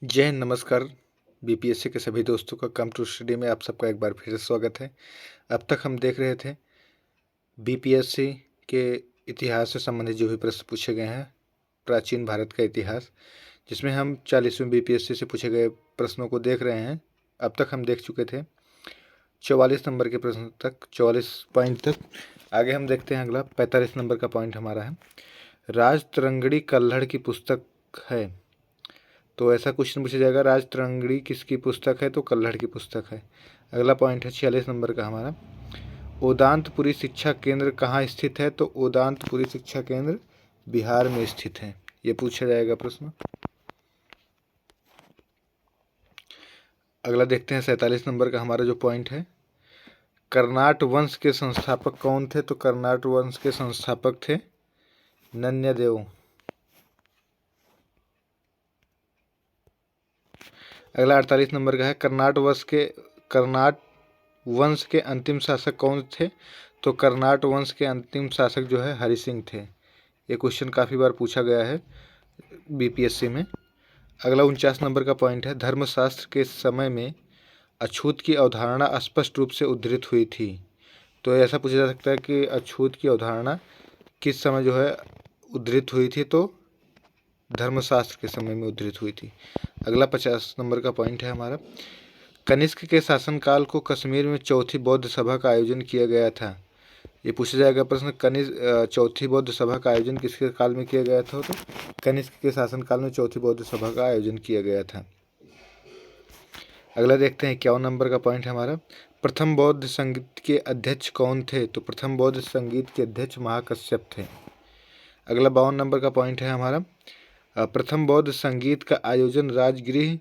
जय हिंद, नमस्कार। बीपीएससी के सभी दोस्तों का कम टू स्टडी में आप सबका एक बार फिर से स्वागत है। अब तक हम देख रहे थे बीपीएससी के इतिहास से संबंधित जो भी प्रश्न पूछे गए हैं, प्राचीन भारत का इतिहास, जिसमें हम 40वें बीपीएससी से पूछे गए प्रश्नों को देख रहे हैं। अब तक हम देख चुके थे 44 नंबर के प्रश्न तक, 44 पॉइंट तक। आगे हम देखते हैं अगला 45 नंबर का पॉइंट हमारा है, राजतरंगिणी कल्हड़ की पुस्तक है। तो ऐसा क्वेश्चन पूछा जाएगा, राजतरंगिणी किसकी पुस्तक है? तो कल्हड़ की पुस्तक है। अगला पॉइंट है 46 नंबर का हमारा, उदांतपुरी शिक्षा केंद्र कहाँ स्थित है? तो उदांतपुरी शिक्षा केंद्र बिहार में स्थित है। ये पूछा जाएगा प्रश्न। अगला देखते हैं 47 नंबर का हमारा जो पॉइंट है, कर्नाट वंश के संस्थापक कौन थे? तो कर्नाट वंश के संस्थापक थे नन्यदेव। अगला 48 नंबर का है, कर्नाट वंश के अंतिम शासक कौन थे? तो कर्नाट वंश के अंतिम शासक जो है हरि सिंह थे। ये क्वेश्चन काफ़ी बार पूछा गया है बीपीएससी में। अगला 49 नंबर का पॉइंट है, धर्मशास्त्र के समय में अछूत की अवधारणा स्पष्ट रूप से उद्धृत हुई थी। तो ऐसा पूछा जा सकता है कि अछूत की अवधारणा किस समय जो है उद्धृत हुई थी? तो धर्मशास्त्र के समय में उद्धृत हुई थी। अगला 50 नंबर का पॉइंट है हमारा, कनिष्क के शासनकाल को कश्मीर में चौथी बौद्ध सभा का आयोजन किया गया था। ये पूछा जाएगा प्रश्न, चौथी बौद्ध सभा का आयोजन किसके काल में किया गया था? तो कनिष्क के शासनकाल में चौथी बौद्ध सभा का आयोजन किया गया था। अगला देखते हैं 51 नंबर का पॉइंट है हमारा, प्रथम बौद्ध संगीत के अध्यक्ष कौन थे? तो प्रथम बौद्ध संगीत के अध्यक्ष महाकश्यप थे। अगला 52 नंबर का पॉइंट है हमारा, प्रथम बौद्ध संगीत का आयोजन राजगृह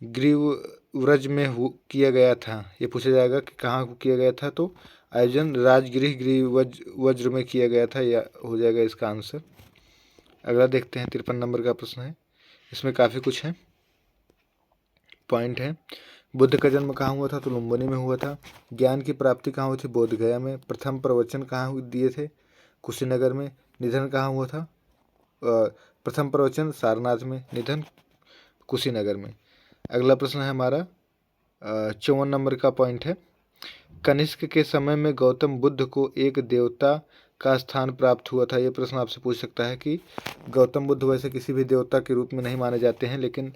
ग्रीवव्रज में किया गया था। ये पूछा जाएगा कि कहाँ किया गया था? तो आयोजन राजगृह ग्रीवव्रज में किया गया था, या हो जाएगा इसका आंसर। अगला देखते हैं 53 नंबर का प्रश्न है, इसमें काफ़ी कुछ है पॉइंट है। बुद्ध का जन्म कहाँ हुआ था? तो लुम्बिनी में हुआ था। ज्ञान की प्राप्ति कहाँ हुई थी? बोध गया में। प्रथम प्रवचन कहाँ दिए थे? कुशीनगर में। निधन कहाँ हुआ था? प्रथम प्रवचन सारनाथ में, निधन कुशीनगर में। अगला प्रश्न है हमारा 54 नंबर का पॉइंट है, कनिष्क के समय में गौतम बुद्ध को एक देवता का स्थान प्राप्त हुआ था। ये प्रश्न आपसे पूछ सकता है कि गौतम बुद्ध वैसे किसी भी देवता के रूप में नहीं माने जाते हैं, लेकिन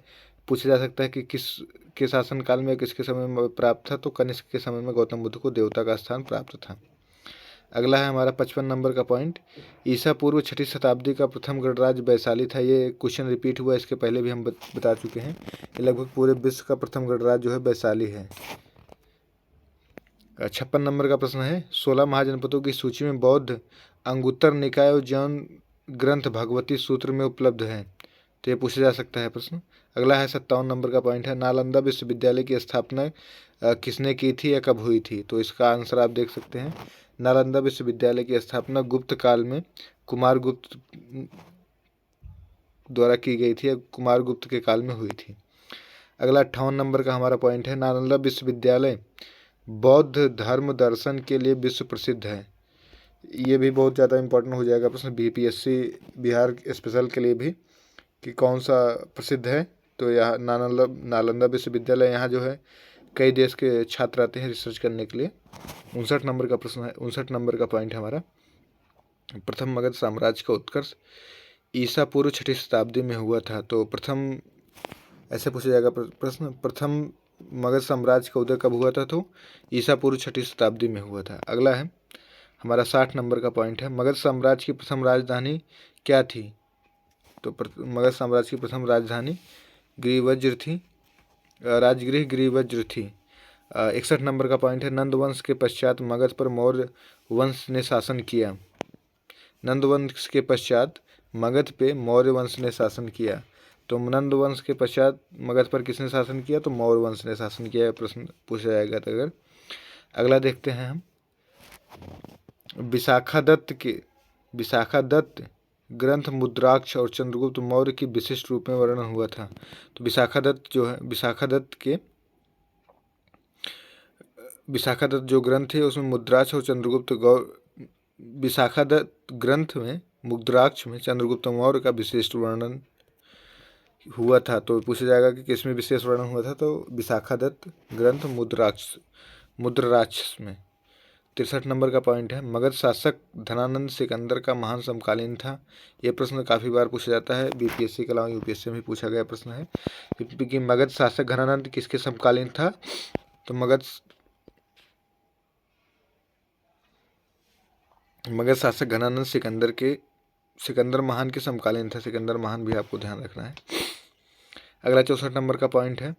पूछा जा सकता है कि किस के शासनकाल में, किसके समय में प्राप्त था? तो कनिष्क के समय में गौतम बुद्ध को देवता का स्थान प्राप्त था। अगला है हमारा 55 नंबर का पॉइंट, ईसा पूर्व 6ठी शताब्दी का प्रथम गणराज्य वैशाली था। ये क्वेश्चन रिपीट हुआ, इसके पहले भी हम बता चुके हैं। ये लगभग पूरे विश्व का प्रथम गणराज्य जो है वैशाली है। 56 नंबर का प्रश्न है, 16 महाजनपदों की सूची में बौद्ध अंगुत्तर निकाय और जैन ग्रंथ भगवती सूत्र में उपलब्ध है। तो ये पूछा जा सकता है प्रश्न। अगला है 57 नंबर का पॉइंट है, नालंदा विश्वविद्यालय की स्थापना किसने की थी या कब हुई थी? तो इसका आंसर आप देख सकते हैं, नालंदा विश्वविद्यालय की स्थापना गुप्त काल में कुमार गुप्त द्वारा की गई थी, या कुमार गुप्त के काल में हुई थी। अगला 58 नंबर का हमारा पॉइंट है, नालंदा विश्वविद्यालय बौद्ध धर्म दर्शन के लिए विश्व प्रसिद्ध है। ये भी बहुत ज़्यादा इंपॉर्टेंट हो जाएगा प्रश्न बीपीएससी बिहार स्पेशल के लिए भी, कि कौन सा प्रसिद्ध है। तो यहाँ नालंदा विश्वविद्यालय, यहाँ जो है कई देश के छात्र आते हैं रिसर्च करने के लिए। 59 नंबर का प्रश्न है, 59 नंबर का पॉइंट है हमारा, प्रथम मगध साम्राज्य का उत्कर्ष ईसा पूर्व 6ठी शताब्दी में हुआ था। तो प्रथम, ऐसे पूछा जाएगा प्रश्न, प्रथम मगध साम्राज्य का उदय कब हुआ था? तो ईसा पूर्व 6ठी शताब्दी में हुआ था। अगला है हमारा 60 नंबर का पॉइंट है, मगध साम्राज्य की प्रथम राजधानी क्या थी? तो मगध साम्राज्य की प्रथम राजधानी गिरिवज्र थी, राजगृह गिरिवज्र थी। 61 नंबर का पॉइंट है, नंद वंश के पश्चात मगध पर मौर्य वंश ने शासन किया। नंद वंश के पश्चात मगध पे मौर्य वंश ने शासन किया। तो नंद वंश के पश्चात मगध पर किसने शासन किया? तो मौर्य वंश ने शासन किया। प्रश्न पूछा जाएगा तो अगर। अगला देखते हैं हम, विशाखादत्त ग्रंथ मुद्राक्ष और चंद्रगुप्त मौर्य की विशिष्ट रूप में वर्णन हुआ था। तो विशाखादत्त जो ग्रंथ है उसमें मुद्राक्ष और विशाखादत्त ग्रंथ में मुद्राक्ष में चंद्रगुप्त मौर्य का विशिष्ट वर्णन हुआ था, तो पूछा जाएगा कि किसमें विशेष वर्णन हुआ था, तो विशाखादत्त ग्रंथ मुद्रराक्ष में। 63 नंबर का पॉइंट है, मगध शासक धनानंद सिकंदर का महान समकालीन था। ये प्रश्न काफ़ी बार पूछा जाता है, बीपीएससी के अलावा यूपीएससी में भी पूछा गया प्रश्न है कि मगध शासक धनानंद किसके समकालीन था, तो मगध शासक धनानंद सिकंदर महान के समकालीन था। सिकंदर महान भी आपको ध्यान रखना है। अगला 64 नंबर का पॉइंट है,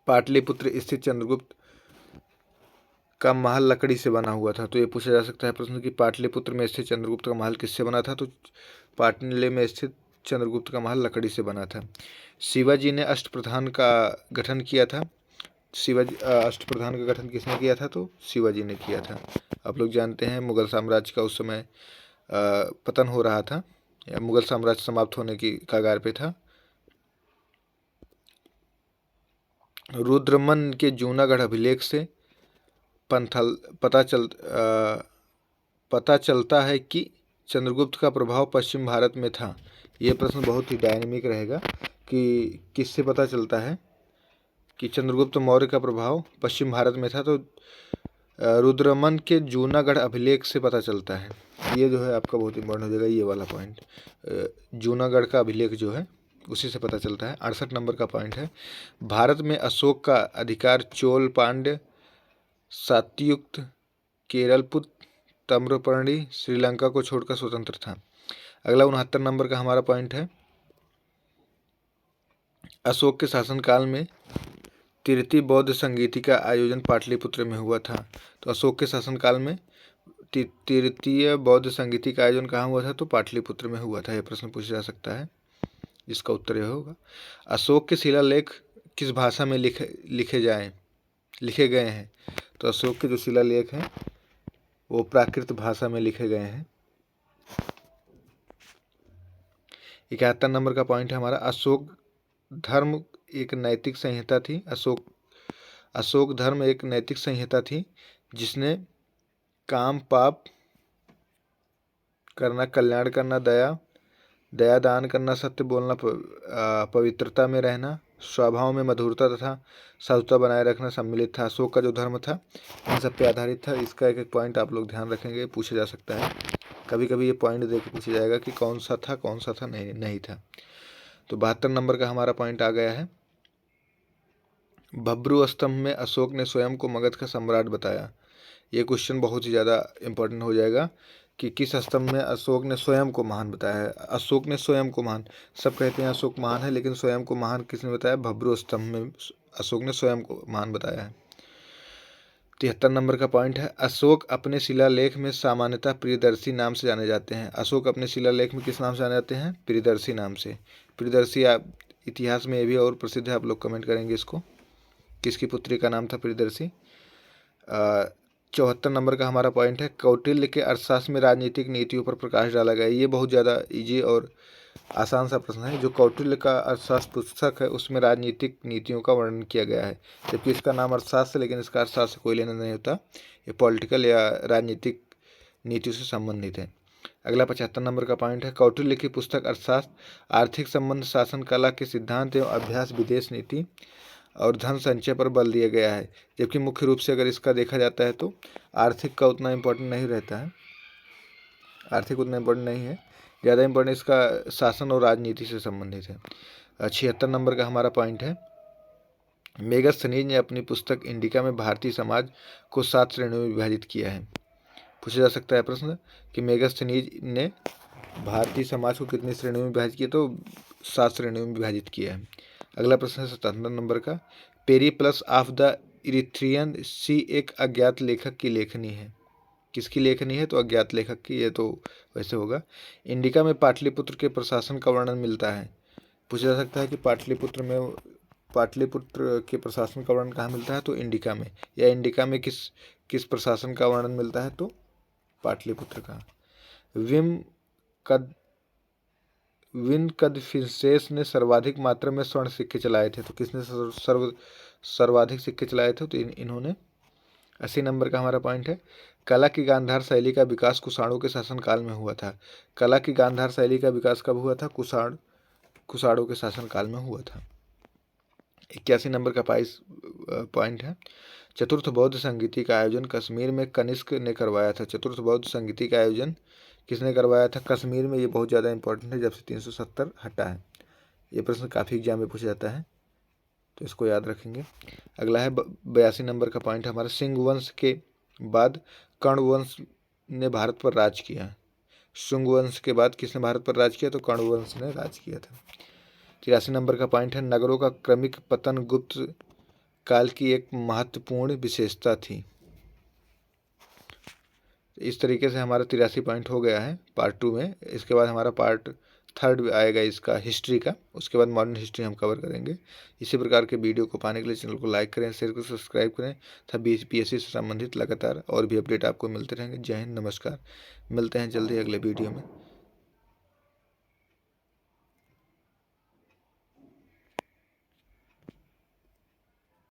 पाटलिपुत्र स्थित चंद्रगुप्त का महल लकड़ी से बना हुआ था। तो ये पूछा जा सकता है प्रश्न कि पाटलिपुत्र में स्थित चंद्रगुप्त का महल किससे बना था, तो पाटलिपुत्र में स्थित चंद्रगुप्त का महल लकड़ी से बना था। शिवाजी ने अष्टप्रधान का गठन किया था। अष्टप्रधान का गठन किसने किया था, तो शिवाजी ने किया था। आप लोग जानते हैं मुगल साम्राज्य का उस समय पतन हो रहा था, या मुगल साम्राज्य समाप्त होने की कगार पे था। रुद्रमन के जूनागढ़ अभिलेख से पता चलता है कि चंद्रगुप्त का प्रभाव पश्चिम भारत में था। ये प्रश्न बहुत ही डायनेमिक रहेगा कि किससे पता चलता है कि चंद्रगुप्त मौर्य का प्रभाव पश्चिम भारत में था, तो रुद्रमन के जूनागढ़ अभिलेख से पता चलता है। ये जो है आपका बहुत इंपॉर्टेंट हो जाएगा, ये वाला पॉइंट। जूनागढ़ का अभिलेख जो है उसी से पता चलता है। 68 नंबर का पॉइंट है, भारत में अशोक का अधिकार चोल, पांड्य, सातयुक्त, केरलपुत्र, ताम्रपर्णी, श्रीलंका को छोड़कर स्वतंत्र था। अगला 69 नंबर का हमारा पॉइंट है, अशोक के शासनकाल में तृतीय बौद्ध संगीति का आयोजन पाटलिपुत्र में हुआ था। तो अशोक के शासनकाल में तृतीय बौद्ध संगीति का आयोजन कहाँ हुआ था, तो पाटलिपुत्र में हुआ था। यह प्रश्न पूछा जा सकता है, इसका उत्तर यह होगा। अशोक के शिलालेख किस भाषा में लिखे गए हैं, तो अशोक के जो शिलालेख हैं वो प्राकृत भाषा में लिखे गए हैं। 71 नंबर का पॉइंट है हमारा, अशोक धर्म एक नैतिक संहिता थी। अशोक धर्म एक नैतिक संहिता थी जिसने काम, पाप करना, कल्याण करना, दया दान करना, सत्य बोलना, पवित्रता में रहना, स्वभाव में मधुरता तथा साधुता बनाए रखना सम्मिलित था। अशोक का जो धर्म था इन सब पे आधारित था। इसका एक एक पॉइंट आप लोग ध्यान रखेंगे, पूछा जा सकता है। कभी कभी ये पॉइंट दे के पूछा जाएगा कि कौन सा था नहीं था। तो 72 नंबर का हमारा पॉइंट आ गया है, भब्रू स्तंभ में अशोक ने स्वयं को मगध का सम्राट बताया। ये क्वेश्चन बहुत ही ज़्यादा इंपॉर्टेंट हो जाएगा कि किस स्तंभ में अशोक ने स्वयं को महान बताया है। अशोक ने स्वयं को महान, सब कहते हैं अशोक महान है, लेकिन स्वयं को महान किसने बताया, भब्रू स्तंभ में अशोक ने स्वयं को महान बताया है। 73 नंबर का पॉइंट है, अशोक अपने शिलालेख में सामान्यतः प्रियदर्शी नाम से जाने जाते हैं। अशोक अपने शिलालेख में किस नाम से जाने जाते हैं, प्रियदर्शी नाम से। प्रियदर्शी आप इतिहास में ये भी और प्रसिद्ध है, आप लोग कमेंट करेंगे इसको, किसकी पुत्री का नाम था प्रियदर्शी। 74 नंबर का हमारा पॉइंट है, कौटिल्य के अर्थशास्त्र में राजनीतिक नीतियों पर प्रकाश डाला गया। ये बहुत ज़्यादा इजी और आसान सा प्रश्न है। जो कौटिल्य का अर्थशास्त्र पुस्तक है उसमें राजनीतिक नीतियों का वर्णन किया गया है, जबकि इसका नाम अर्थशास्त्र है, लेकिन इसका अर्थशास्त्र से कोई लेना नहीं होता, ये पॉलिटिकल या राजनीतिक नीतियों से संबंधित है। अगला 75 नंबर का पॉइंट है, कौटिल्य की पुस्तक अर्थशास्त्र आर्थिक संबंध, शासन कला के सिद्धांत एवं अभ्यास, विदेश नीति और धन संचय पर बल दिया गया है। जबकि मुख्य रूप से अगर इसका देखा जाता है तो आर्थिक का उतना इम्पोर्टेंट नहीं रहता है, आर्थिक उतना इम्पोर्टेंट नहीं है, ज़्यादा इम्पोर्टेंट इसका शासन और राजनीति से संबंधित है। 76 नंबर का हमारा पॉइंट है, मेगस्थनीज ने अपनी पुस्तक इंडिका में भारतीय समाज को 7 श्रेणियों में विभाजित किया है। पूछा जा सकता है प्रश्न कि मेगस्थनीज ने भारतीय समाज को कितनी श्रेणियों में विभाजित किया, तो 7 श्रेणियों में विभाजित किया है। अगला प्रश्न है 77 नंबर का, पेरिप्लस ऑफ द इरिथ्रियन सी एक अज्ञात लेखक की लेखनी है। किसकी लेखनी है, तो अज्ञात लेखक की, ये तो वैसे होगा। इंडिका में पाटलिपुत्र के प्रशासन का वर्णन मिलता है। पूछा जा सकता है कि पाटलिपुत्र के प्रशासन का वर्णन कहाँ मिलता है, तो इंडिका में, या इंडिका में किस प्रशासन का वर्णन मिलता है, तो पाटलिपुत्र का। विनकदफिसेस ने सर्वाधिक मात्रा में स्वर्ण सिक्के चलाए थे। तो किसने सर्वाधिक सिक्के चलाए थे, तो इन्होंने। 80 नंबर का हमारा पॉइंट है, कला की गांधार शैली का विकास कुषाणों के शासनकाल में हुआ था। कला की गांधार शैली का विकास कब हुआ था, कुषाणों के शासनकाल में हुआ था। 81 नंबर का पॉइंट है, चतुर्थ बौद्ध संगीति का आयोजन कश्मीर में कनिष्क ने करवाया था। चतुर्थ बौद्ध संगीति का आयोजन किसने करवाया था? कश्मीर में। ये बहुत ज़्यादा इंपॉर्टेंट है, जब से 370 हटा है। ये प्रश्न काफ़ी एग्जाम में पूछा जाता है, तो इसको याद रखेंगे। अगला है 82 नंबर का पॉइंट हमारा, सिंह वंश के बाद कर्ण वंश ने भारत पर राज किया। शुंग वंश के बाद किसने भारत पर राज किया? तो कर्ण वंश ने राज किया था। 83 नंबर का पॉइंट है, नगरों का क्रमिक पतन गुप्त काल की एक महत्वपूर्ण विशेषता थी। इस तरीके से हमारा 83 पॉइंट हो गया है पार्ट 2 में। इसके बाद हमारा पार्ट 3 आएगा इसका हिस्ट्री का, उसके बाद मॉडर्न हिस्ट्री हम कवर करेंगे। इसी प्रकार के वीडियो को पाने के लिए चैनल को लाइक करें, शेयर करें, सब्सक्राइब करें तथा बीपीएससी से संबंधित लगातार और भी अपडेट आपको मिलते रहेंगे। जय हिंद, नमस्कार। मिलते हैं जल्दी अगले वीडियो में।